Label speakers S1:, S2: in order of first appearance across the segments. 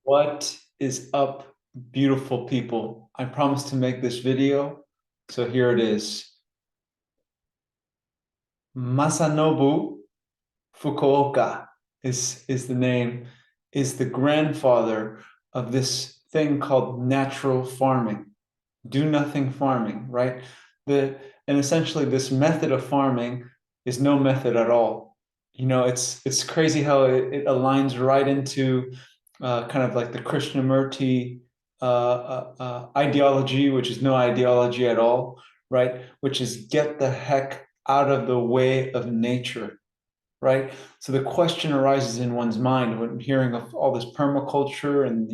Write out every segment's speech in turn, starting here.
S1: What is up, beautiful people? I promised to make this video, so here it is. Masanobu Fukuoka is the name, is the grandfather of this thing called natural farming, do nothing farming, right? And essentially this method of farming is no method at all. You know, it's crazy how it aligns right into kind of like the Krishnamurti ideology, which is no ideology at all, right? Which is get the heck out of the way of nature, right? So the question arises in one's mind when hearing of all this permaculture and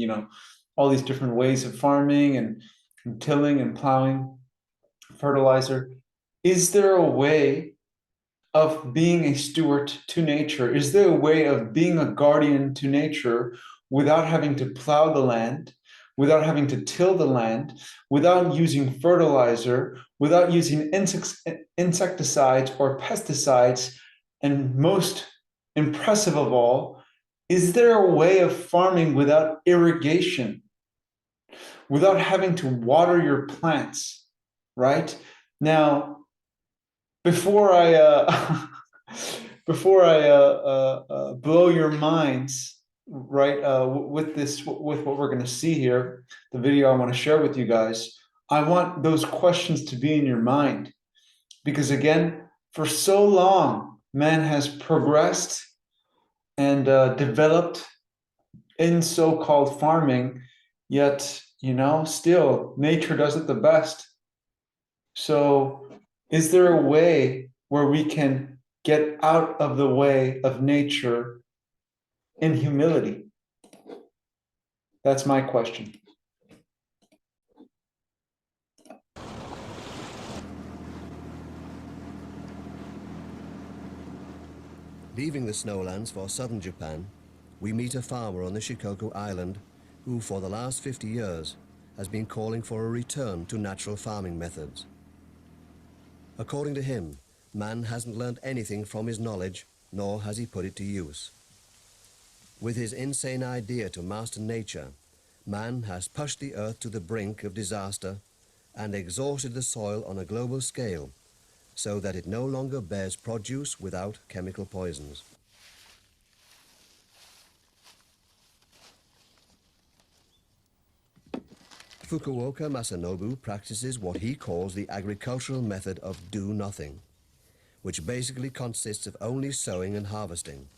S1: all these different ways of farming and tilling and plowing, fertilizer. Is there a way of being a steward to nature? Is there a way of being a guardian to nature without having to plow the land, without having to till the land, without using fertilizer, without using insecticides or pesticides? And most impressive of all, is there a way of farming without irrigation, without having to water your plants, right? Now, before I before I blow your minds, right, with what we're going to see here, the video I want to share with you guys, I want those questions to be in your mind, because again, for so long, man has progressed and developed in so-called farming, yet still nature does it the best. So is there a way where we can get out of the way of nature in humility? That's my question.
S2: Leaving the snowlands for southern Japan, we meet a farmer on the Shikoku Island who, for the last 50 years, has been calling for a return to natural farming methods. According to him, man hasn't learned anything from his knowledge, nor has he put it to use. With his insane idea to master nature, man has pushed the earth to the brink of disaster and exhausted the soil on a global scale so that it no longer bears produce without chemical poisons. Fukuoka Masanobu practices what he calls the agricultural method of do nothing, which basically consists of only sowing and harvesting.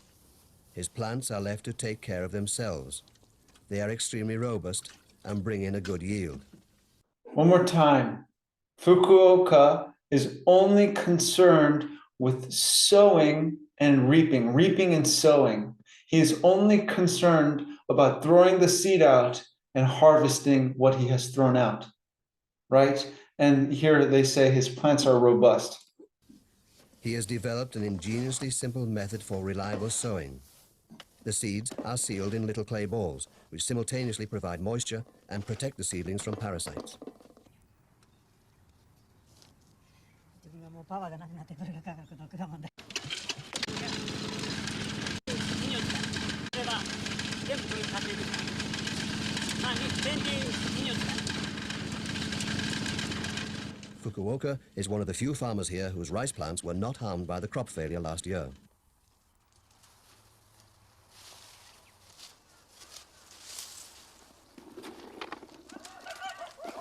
S2: His plants are left to take care of themselves. They are extremely robust and bring in a good yield.
S1: One more time. Fukuoka is only concerned with sowing and reaping, reaping and sowing. He is only concerned about throwing the seed out and harvesting what he has thrown out, right? And here they say his plants are robust.
S2: He has developed an ingeniously simple method for reliable sowing. The seeds are sealed in little clay balls, which simultaneously provide moisture and protect the seedlings from parasites. Fukuoka is one of the few farmers here whose rice plants were not harmed by the crop failure last year.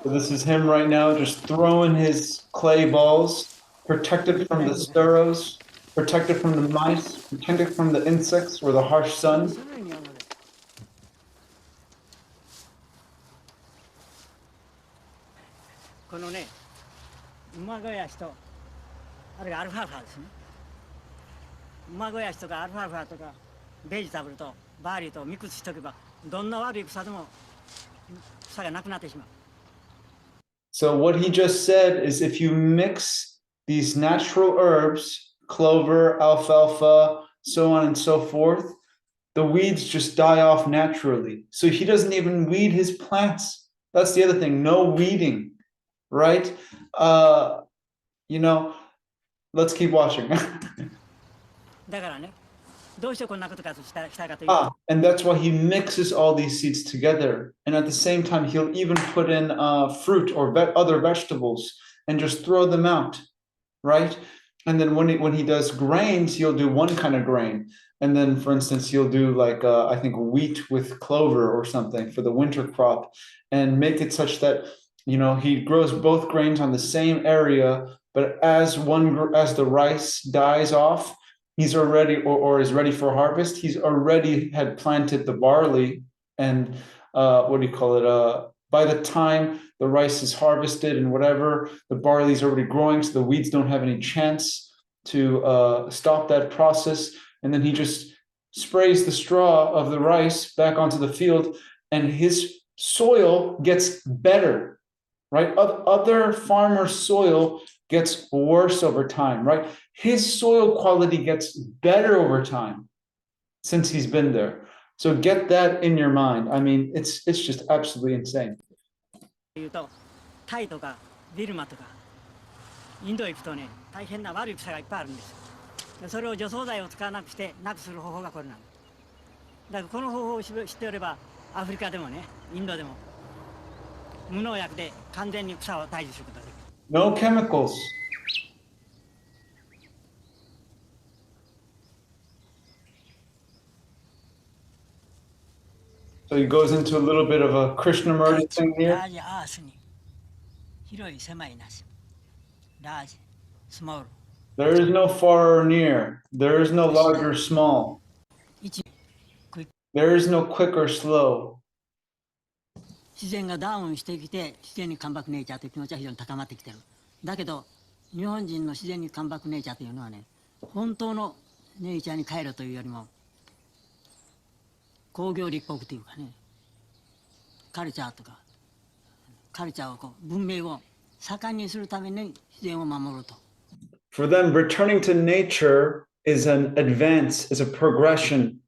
S1: So this is him right now, just throwing his clay balls, protected from the sparrows, protected from the mice, protected from the insects or the harsh sun.
S3: このね、馬小屋しと、あれがアルファーファですね。馬小屋しとかアルファーファとか、ベジタブルとバーリーとミックスしとけば、どんな悪い草でも草がなくなってしまう。
S1: So what he just said is if you mix these natural herbs, clover, alfalfa, so on and so forth, the weeds just die off naturally. So he doesn't even weed his plants. That's the other thing, no weeding, right? Let's keep watching.
S3: だからね、どうしてこんなことかとしたかというと、
S1: And that's why he mixes all these seeds together. And at the same time, he'll even put in fruit or other vegetables and just throw them out, right? And then when he does grains, he'll do one kind of grain. And then, for instance, he'll do like, I think, wheat with clover or something for the winter crop, and make it such that, you know, he grows both grains on the same area, but as the rice dies off, he's already, or is ready for harvest, he's already had planted the barley, and what do you call it? By the time the rice is harvested and whatever, the barley is already growing, so the weeds don't have any chance to stop that process. And then he just sprays the straw of the rice back onto the field, and his soil gets better, right? Other farmers' soil gets worse over time, right? His soil quality gets better over time since he's been there. So get that in your mind. I mean, it's just absolutely insane.
S3: 言うと、タイとかビルマとかインドへ行くとね、大変な悪い草がいっぱいあるんですよ。でそれを除草剤を使わなくしてなくする方法がこれなんです。だからこの方法を知っておれば、アフリカでもね、インドでも無農薬で完全に草を退治することができる。
S1: No chemicals. So he goes into a little bit of a Krishnamurti thing here.
S3: ラージアースに広い狭いなし。ラージ、スモール。
S1: There is no far or near. There is no large or small.
S3: 1、There
S1: is no quick or slow.
S3: 自然がダウンしてきて、自然に関白ネイチャーという気持ちは非常に高まってきてる。だけど、日本人の自然に関白ネイチャーというのはね、本当のネイチャーに帰るというよりも、工業立国というかね、カルチャーをこう文明を盛んにするために自然を守ると。
S1: For them, returning to nature is an advance, is a progression.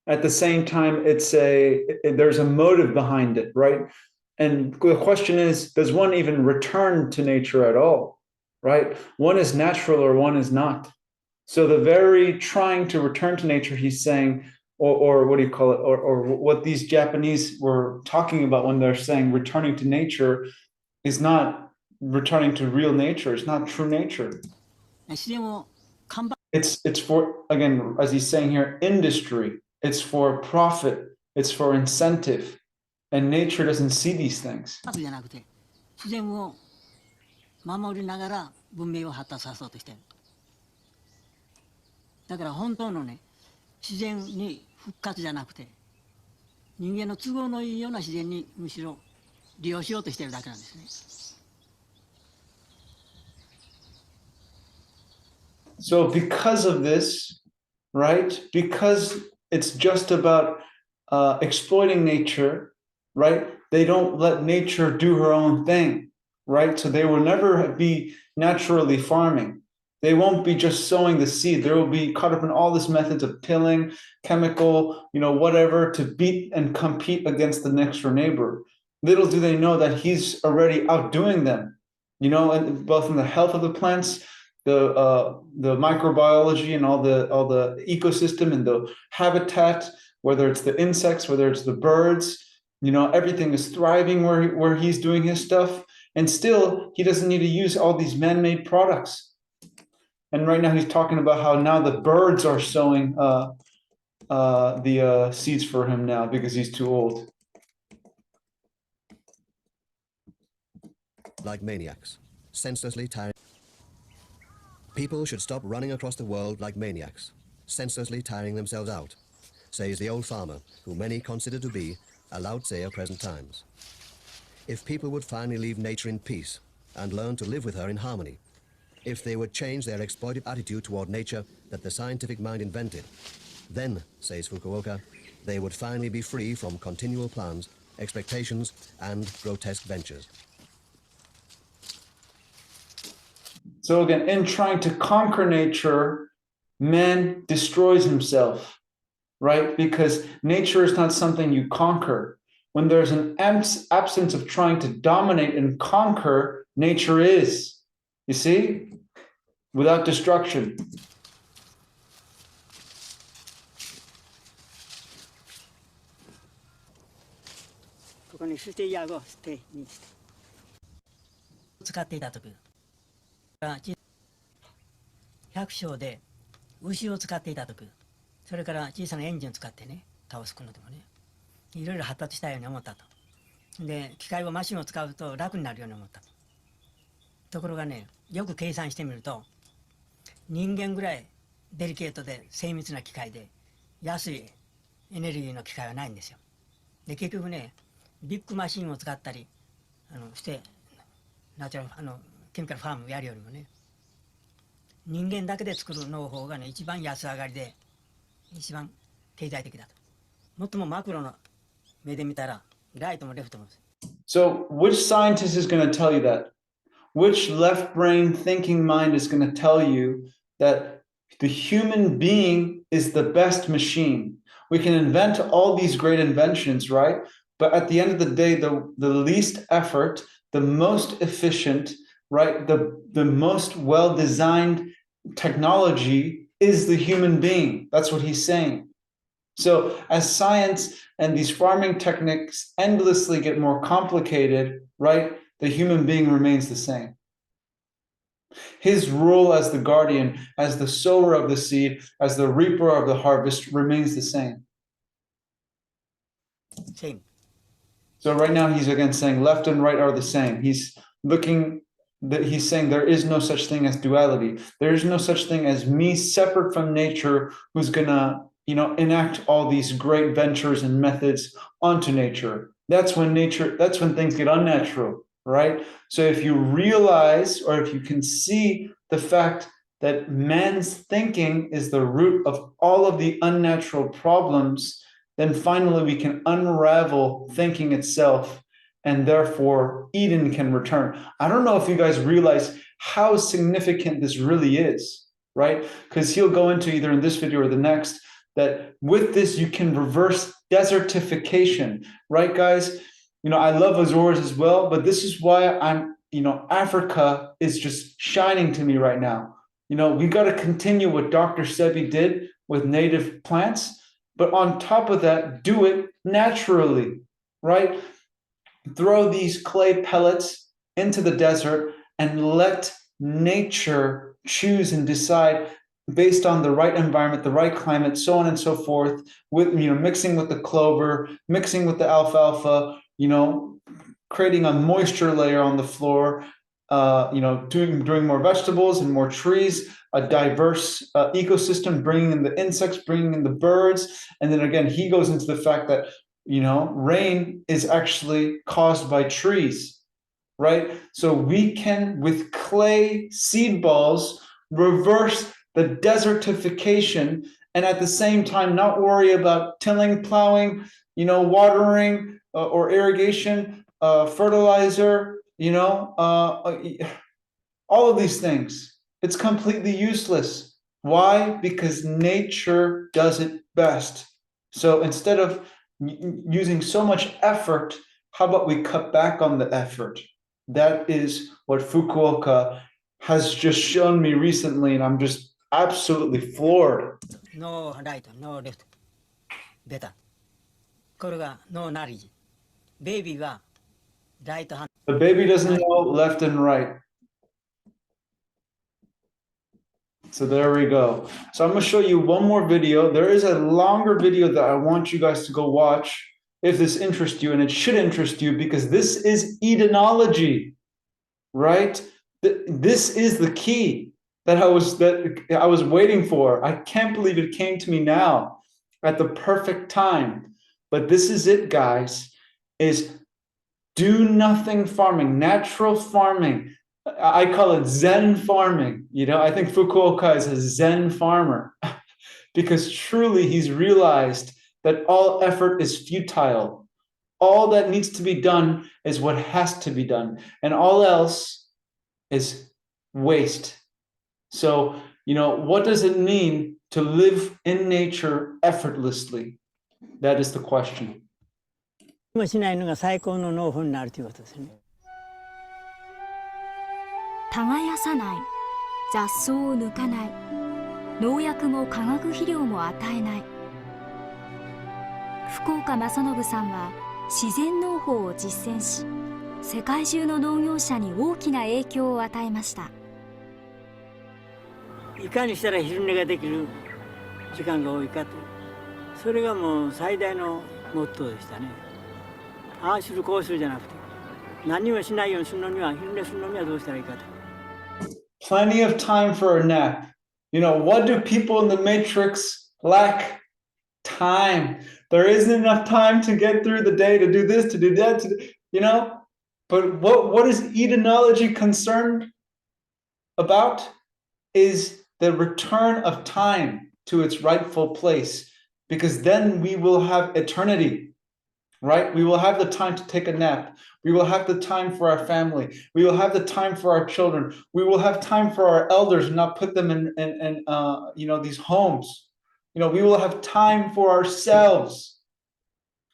S1: At the same time, there's a motive behind it, right? And the question is, does one even return to nature at all, right? One is natural or one is not. So the very trying to return to nature, he's saying, or what do you call it, or what these Japanese were talking about when they're saying returning to nature is not returning to real nature, it's not true nature. It's for, again, as he's saying here, industry, it's for profit, it's for incentive, and nature doesn't see these things.
S3: じゃなくて、自然を守りながら文明を発達させようとしてる。だから本当のね、自然に復活じゃなくて、人間の都合のいいような自然にむしろ利用しようとしてるだけなんですね。
S1: So because of this, right, because it's just about exploiting nature, right, they don't let nature do her own thing, right? So they will never be naturally farming. They won't be just sowing the seed. They will be caught up in all these methods of tilling, chemical, you know, whatever, to beat and compete against the next door neighbor. Little do they know that he's already outdoing them, you know, and both in the health of the plants, the microbiology and all the ecosystem and the habitat, whether it's the insects, whether it's the birds, you know, everything is thriving where he's doing his stuff. And still, he doesn't need to use all these man-made products. And right now he's talking about how now the birds are sowing the seeds for him now because he's too old.
S2: Like maniacs, senselessly tiring. People should stop running across the world like maniacs, senselessly tiring themselves out, says the old farmer, who many consider to be a Lao Tse of present times. If people would finally leave nature in peace and learn to live with her in harmony, if they would change their exploitive attitude toward nature that the scientific mind invented, then, says Fukuoka, they would finally be free from continual plans, expectations, and grotesque ventures.
S1: So again, in trying to conquer nature, man destroys himself, right? Because nature is not something you conquer. When there's an absence of trying to dominate and conquer, nature is, you see, without destruction.
S3: ここにステイヤーをステイにして使っていた時、百姓で牛を使っていた時、それから小さなエンジンを使ってね、倒すのでもね、いろいろ発達したように思ったと。で、機械をマシンを使うと楽になるように思ったと。ところがね、よく計算してみると、人間ぐらいデリケートで精密な機械で安いエネルギーの機械はないんですよ。で、結局ね、ビッグマシンを使ったりしてナチュラルケミカルファームをやるよりもね、人間だけで作る農法がね、一番安上がりで一番経済的だと。もっともマクロの目で見たらライトもレフトも。
S1: So which scientist is going to tell you that? Which left brain thinking mind is going to tell you that the human being is the best machine? We can invent all these great inventions, right? But at the end of the day, the least effort, the most efficient, right? The most well-designed technology is the human being. That's what he's saying. So as science and these farming techniques endlessly get more complicated, right? The human being remains the same. His role as the guardian, as the sower of the seed, as the reaper of the harvest remains the same.
S3: Same.
S1: So right now he's again saying left and right are the same. He's looking that he's saying there is no such thing as duality. There is no such thing as me separate from nature who's gonna, enact all these great ventures and methods onto nature. That's when things get unnatural, right? So if you realize, or if you can see the fact that man's thinking is the root of all of the unnatural problems, then finally we can unravel thinking itself, and therefore Eden can return. I don't know if you guys realize how significant this really is, right? Because he'll go into either in this video or the next, that with this you can reverse desertification, right, guys? I love Azores as well, but this is why Africa is just shining to me right now. We got to continue what Dr. Sebi did with native plants, but on top of that, do it naturally, right? Throw these clay pellets into the desert and let nature choose and decide based on the right environment, the right climate, so on and so forth, with mixing with the clover, mixing with the alfalfa, creating a moisture layer on the floor, doing more vegetables and more trees, a diverse ecosystem, bringing in the insects, bringing in the birds. And then again, he goes into the fact that, rain is actually caused by trees, right? So we can, with clay seed balls, reverse the desertification, and at the same time not worry about tilling, plowing, watering or irrigation, fertilizer, all of these things. It's completely useless. Why? Because nature does it best. So instead of using so much effort, how about we cut back on the effort? That is what Fukuoka has just shown me recently, and I'm just absolutely floored.
S3: No right, no left. Better. これが no knowledge. Baby は right hand.
S1: The baby doesn't know left and right. So there we go. So I'm going to show you one more video. There is a longer video that I want you guys to go watch if this interests you, and it should interest you because this is Edenology, right? This is the key that I was waiting for. I can't believe it came to me now at the perfect time. But this is it, guys, is do nothing farming, natural farming. I call it Zen farming. I think Fukuoka is a Zen farmer because truly he's realized that all effort is futile. All that needs to be done is what has to be done, and all else is waste. So, what does it mean to live in nature effortlessly? That is the question.
S3: もしないのが最高の農法になるということですね。
S4: 耕さない、雑草を抜かない、農薬も化学肥料も与えない。福岡正信さんは自然農法を実践し、世界中の農業者に大きな影響を与えました。
S3: いかにしたら昼寝ができる時間が多いかと、それがもう最大のモットーでしたね。ああするこうするじゃなくて、何もしないようにするのには、昼寝するのにはどうしたらいいかと。
S1: Plenty of time for a nap. You know, what do people in the matrix lack? Time. There isn't enough time to get through the day, to do this, to do that, you know? But what is Edenology concerned about is the return of time to its rightful place, because then we will have eternity, right? We will have the time to take a nap. We will have the time for our family. We will have the time for our children. We will have time for our elders, not put them in you know, these homes. You know, we will have time for ourselves.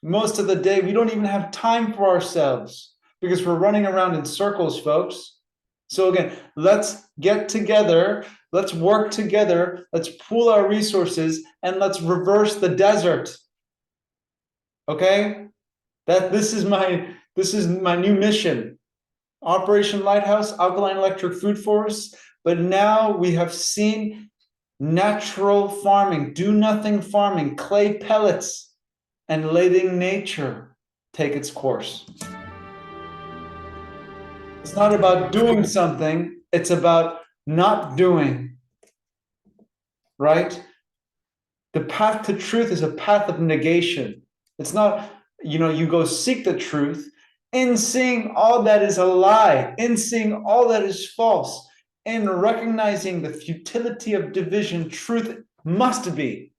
S1: Most of the day, we don't even have time for ourselves because we're running around in circles, folks. So again, let's get together, let's work together, let's pool our resources, and let's reverse the desert. Okay? This is my new mission. Operation Lighthouse, alkaline electric food forests. But now we have seen natural farming, do nothing farming, clay pellets, and letting nature take its course. It's not about doing something, it's about not doing, right? The path to truth is a path of negation. It's not, you know, you go seek the truth in seeing all that is a lie, in seeing all that is false, in recognizing the futility of division. Truth must be.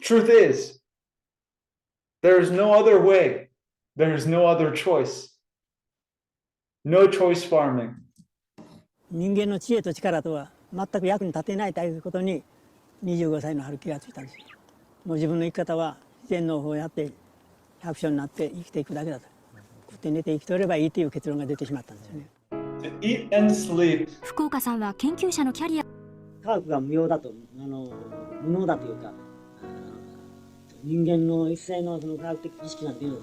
S1: Truth is. There is no other way. There is no other choice. No choice farming.
S3: 人間の知恵と力とは全く役に立てないということに25歳の春気がついたんです。もう自分の生き方は自然農法をやって百姓になって生きていくだけだと。食って寝て生きておればいいという結論が出てしまったんですよね。
S1: To eat and sleep.
S4: 福岡さんは研究者のキャリア。
S3: 科学が無用だと、無能だというか、人間の一切のその科学的知識なんていうのは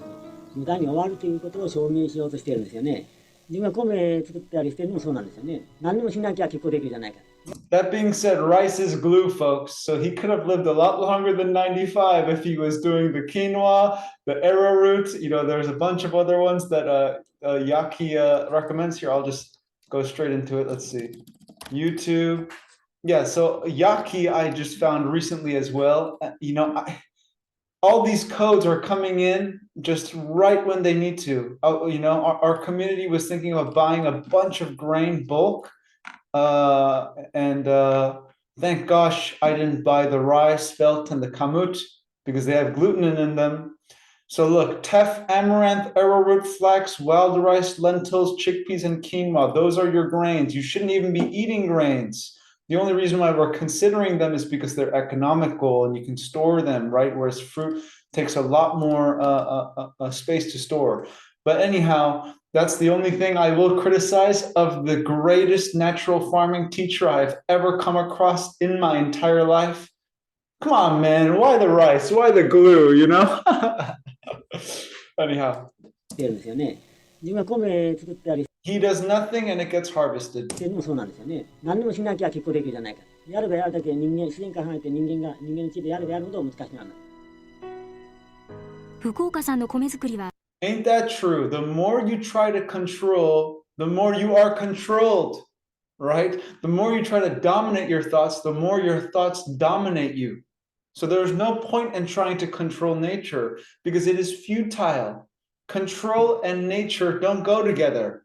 S3: 無駄に終わるということを証明しようとしているんですよね。自分が米作ったりしてるのもそうなんですよね。何でもしなきゃ結構できるじゃないか。
S1: That being said, rice is glue, folks. So he could have lived a lot longer than 95 if he was doing the quinoa, the arrowroot. You know, there's a bunch of other ones that Yaki recommends here. I'll just go straight into it. Let's see. YouTube. Yeah, so Yaki I just found recently as well. You know, all these codes are coming in just right when they need to. You know, our community was thinking of buying a bunch of grain bulk. Thank gosh I didn't buy the rye, spelt, and the kamut because they have gluten in them. So look, teff, amaranth, arrowroot, flax, wild rice, lentils, chickpeas, and quinoa. Those are your grains. You shouldn't even be eating grains. The only reason why we're considering them is because they're economical and you can store them, right? Whereas fruit takes a lot more space to store. But anyhow, that's the only thing I will criticize of the greatest natural farming teacher I've ever come across in my entire life. Come on, man, why the rice? Why the glue, you know? Anyhow. He does nothing and it gets harvested.
S3: もそうなんですよね。何でもしなきゃ結構できるじゃないか。やればやるだけ人間、自然から離れて人間の知恵でやればやるほど難しくなる。
S4: 福岡さんの米作りは
S1: Ain't that true? The more you try to control, the more you are controlled, right? The more you try to dominate your thoughts, the more your thoughts dominate you. So there's no point in trying to control nature because it is futile. Control and nature don't go together,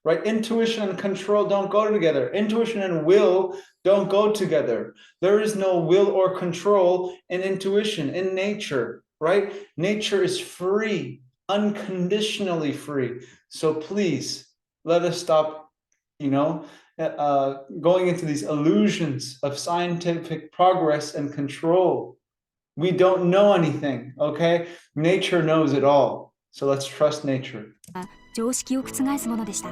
S1: right? Intuition and control don't go together. Intuition and will don't go together. There is no will or control in intuition, in nature, right? Nature is free. Unconditionally free. So please let us stop, you know, going into these illusions of scientific progress and control. We don't know anything, okay? Nature knows it all. So let's trust nature.
S4: 常識を覆すものでした。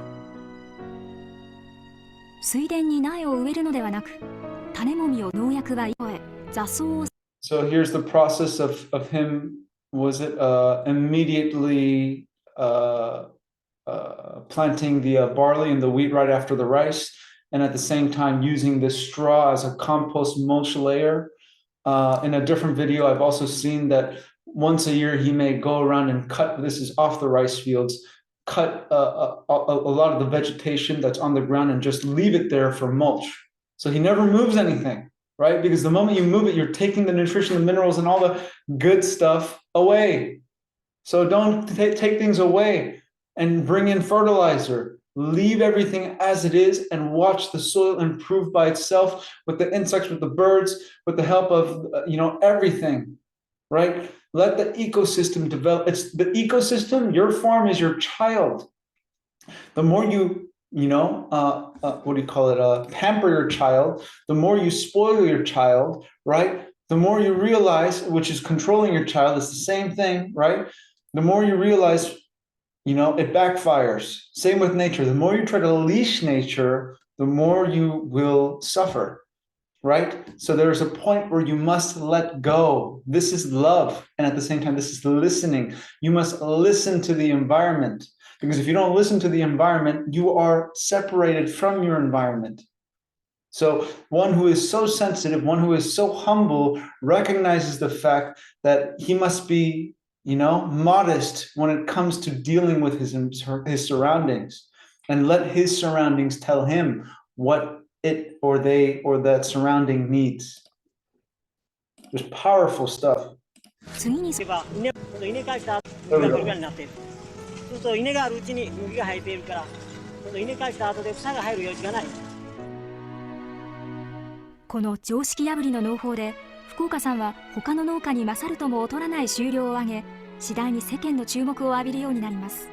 S4: 水田に苗を植えるのではなく、種もみを農薬は越え、雑草を。
S1: So here's the process of him was it immediately planting the barley and the wheat right after the rice, and at the same time using the straw as a compost mulch layer. In a different video, I've also seen that once a year he may go around and cut, this is off the rice fields, cut a lot of the vegetation that's on the ground and just leave it there for mulch. So he never moves anything, right? Because the moment you move it, you're taking the nutrition, the minerals, and all the good stuff away. So don't take things away and bring in fertilizer. Leave everything as it is and watch the soil improve by itself with the insects, with the birds, with the help of everything, right? Let the ecosystem develop. It's the ecosystem. Your farm is your child. The more you pamper your child, the more you spoil your child, right? The more you realize, which is controlling your child, is the same thing, right? The more you realize, it backfires. Same with nature. The more you try to leash nature, the more you will suffer, right? So there's a point where you must let go. This is love. And at the same time, this is listening. You must listen to the environment, because if you don't listen to the environment, you are separated from your environment. So one who is so sensitive, one who is so humble, recognizes the fact that he must be modest when it comes to dealing with his surroundings, and let his surroundings tell him what it or they or that surrounding needs. There's powerful stuff.
S3: 次に稲返した後がぐるぐるになっている。そうすると稲があるうちに麦が生えているから、稲返した後で草が生える余地がない。
S4: この常識破りの農法で福岡さんは他の農家に勝るとも劣らない収量を上げ、次第に世間の注目を浴びるようになります。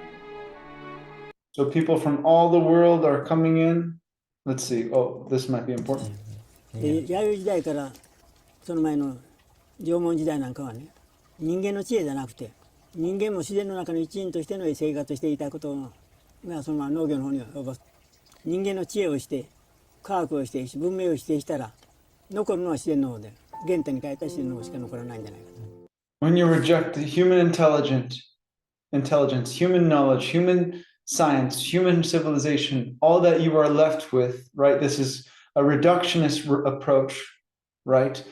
S1: So people from all the world are coming in. Let's see. Oh, this might be important.
S3: 弥生時代からその前の縄文時代なんかはね、人間の知恵じゃなくて、人間も自然の中の一員としての生活していたことがそのまま農業の方には及ぼす。人間の知恵をして、科学をして、文明をしてしたら、残るのは自然の方で、原点に変えた自然の方しか残らないんじゃないかと。
S1: When you reject human intelligence, human knowledge, human science, human civilization, all that you are left with, right? This is a reductionist approach, right?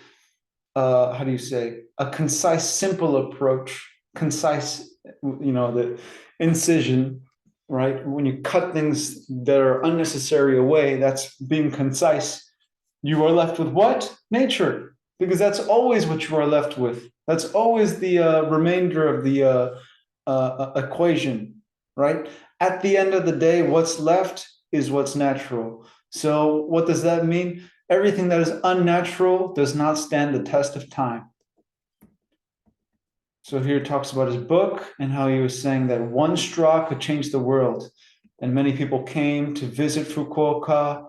S1: How do you say? A concise, simple approach. Concise, the incision, right? When you cut things that are unnecessary away, that's being concise. You are left with what? Nature, because that's always what you are left with. That's always the remainder of the equation, right? At the end of the day, what's left is what's natural. So what does that mean? Everything that is unnatural does not stand the test of time. So here it talks about his book and how he was saying that one straw could change the world. And many people came to visit Fukuoka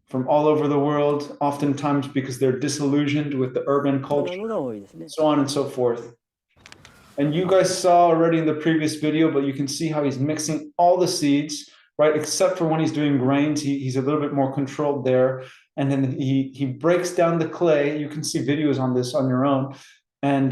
S1: from all over the world, oftentimes because they're disillusioned with the urban culture, so on and so forth. And you guys saw already in the previous video, but you can see how he's mixing all the seeds, right? Except for when he's doing grains, he's a little bit more controlled there. And then he breaks down the clay. You can see videos on this on your own, and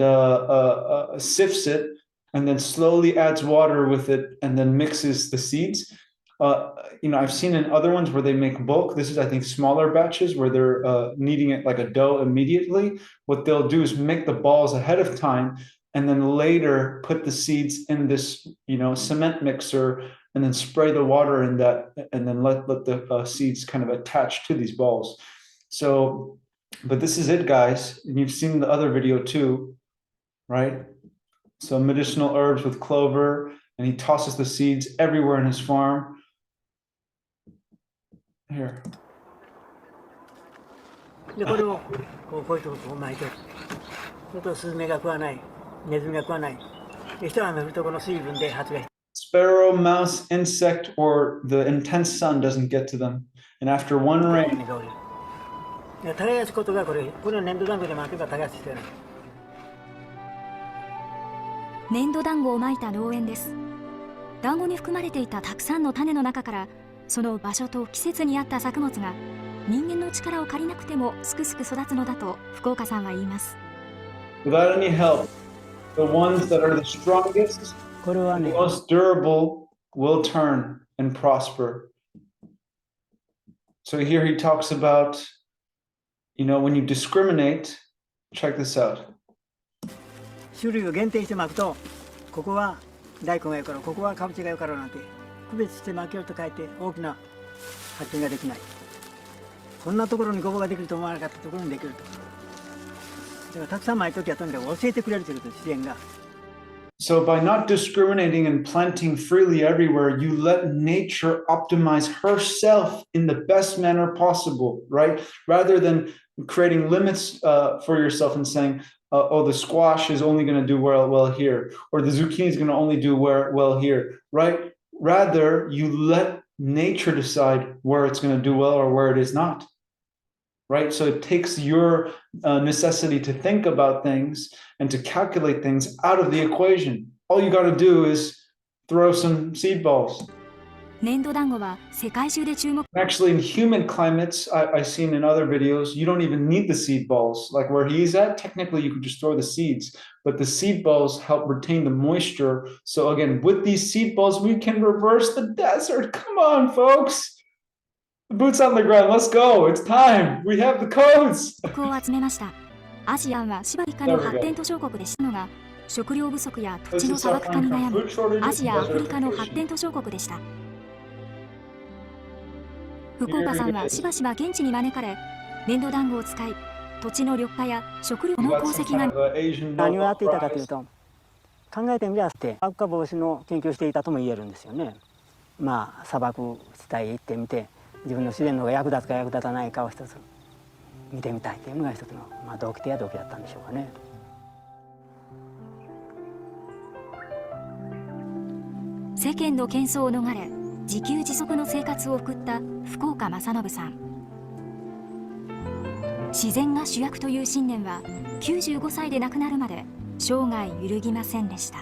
S1: sifts it, and then slowly adds water with it, and then mixes the seeds. I've seen in other ones where they make bulk. This is, I think, smaller batches where they're kneading it like a dough immediately. What they'll do is make the balls ahead of time, and then later put the seeds in this, cement mixer, and then spray the water in that, and then let the seeds kind of attach to these balls. So, but this is it, guys. And you've seen the other video too, right? So medicinal herbs with clover, and he tosses the seeds everywhere in his farm. Here.
S3: でこれをこういうとこ巻いてる。そうするとスズメが食わない、ネズミが食わない。で一雨降るとこの水分で発芽。
S1: Sparrow, mouse, insect, or the intense sun doesn't get to them. And after one rain,
S3: 耕すことがこれの粘土団子で巻けば耕す必要ない。
S4: 粘土団子をまいた農園です。団子に含まれていたたくさんの種の中から、その場所と季節に合った作物が人間の力を借りなくてもすくすく育つのだと福岡さんは言います。
S1: without any help, The ones that are the strongest,
S3: これは
S1: the
S3: ね
S1: most durable will turn and prosper. So here he talks about, when you discriminate, check this out.
S3: 種類を限定して巻くとここは大根がよかろうここはかぼちゃがよかろうなんて区別して巻けると書いて大きな発見ができないこんなところにごぼうができると思わなかったところにできるとだからたくさん巻いときはとにかく教えてくれるということです自然が
S1: So by not discriminating and planting freely everywhere, you let nature optimize herself in the best manner possible, right? Rather than creating limits for yourself and saying, the squash is only going to do well here, or the zucchini is going to only do well here, right? Rather, you let nature decide where it's going to do well or where it is not, right? So it takes your necessity to think about things and to calculate things out of the equation. All you got to do is throw some seed balls.
S4: 粘土団子は世界中で注目
S1: Actually, in humid climates, I've seen in other videos, you don't even need the seed balls. Like where he's at, technically you could just throw the seeds, but the seed balls help retain the moisture. So again, with these seed balls, we can reverse the desert. Come on, folks. The boots on the ground. Let's go. It's time. We have the codes.
S4: を集めました。アジアはシバリカの発展途上国でしたのが食料不足や土地の砂漠化に悩むアジア・アフリカの発展途上国でした。福岡さんはしばしば現地に招かれ粘土団子を使い土地の緑化や食料の功績が
S3: 何をやっていたかというと考えてみれば砂漠化防止の研究をしていたとも言えるんですよね。まあ砂漠地帯へ行ってみて自分の自然のが役立つか役立たないかを一つ見てみたいというのが一つの、動機だったんでしょうかね。
S4: 世間の喧騒を逃れ自給自足の生活を送った福岡正信さん。自然が主役という信念は95歳で亡くなるまで生涯揺るぎませんでした。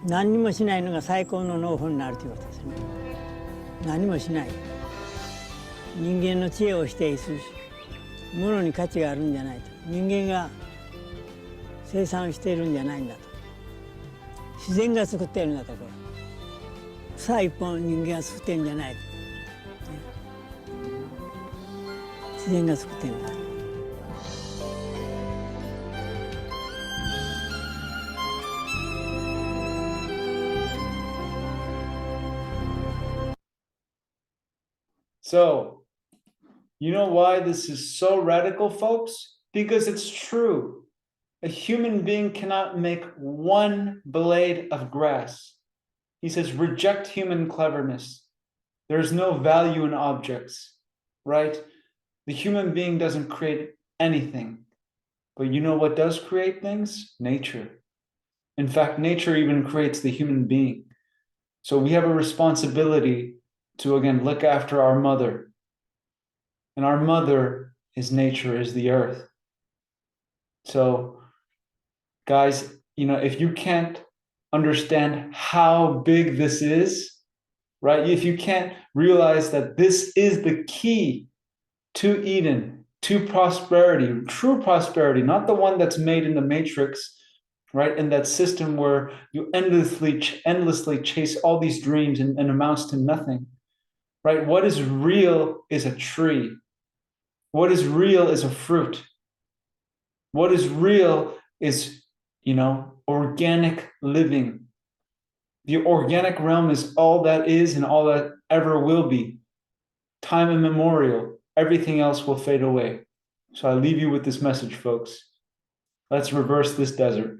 S3: 何にもしないのが最高の農法になるということですね。何もしない。人間の知恵を否定するし、物に価値があるんじゃないと。人間が生産しているんじゃないんだと。自然が作っているんだと。草一本人間が作ってるんじゃないと。自然が作ってるんだ。
S1: So, you know why this is so radical, folks? Because it's true. A human being cannot make one blade of grass. He says, reject human cleverness. There's no value in objects, right? The human being doesn't create anything. But you know what does create things? Nature. In fact, nature even creates the human being. So we have a responsibility to, again, look after our mother. And our mother is nature, is the earth. So, guys, if you can't understand how big this is, right? If you can't realize that this is the key to Eden, to prosperity, true prosperity, not the one that's made in the matrix, right? In that system where you endlessly chase all these dreams and amounts to nothing, right? What is real is a tree. What is real is a fruit. What is real is, organic living. The organic realm is all that is and all that ever will be. Time immemorial. Everything else will fade away. So I leave you with this message, folks. Let's reverse this desert.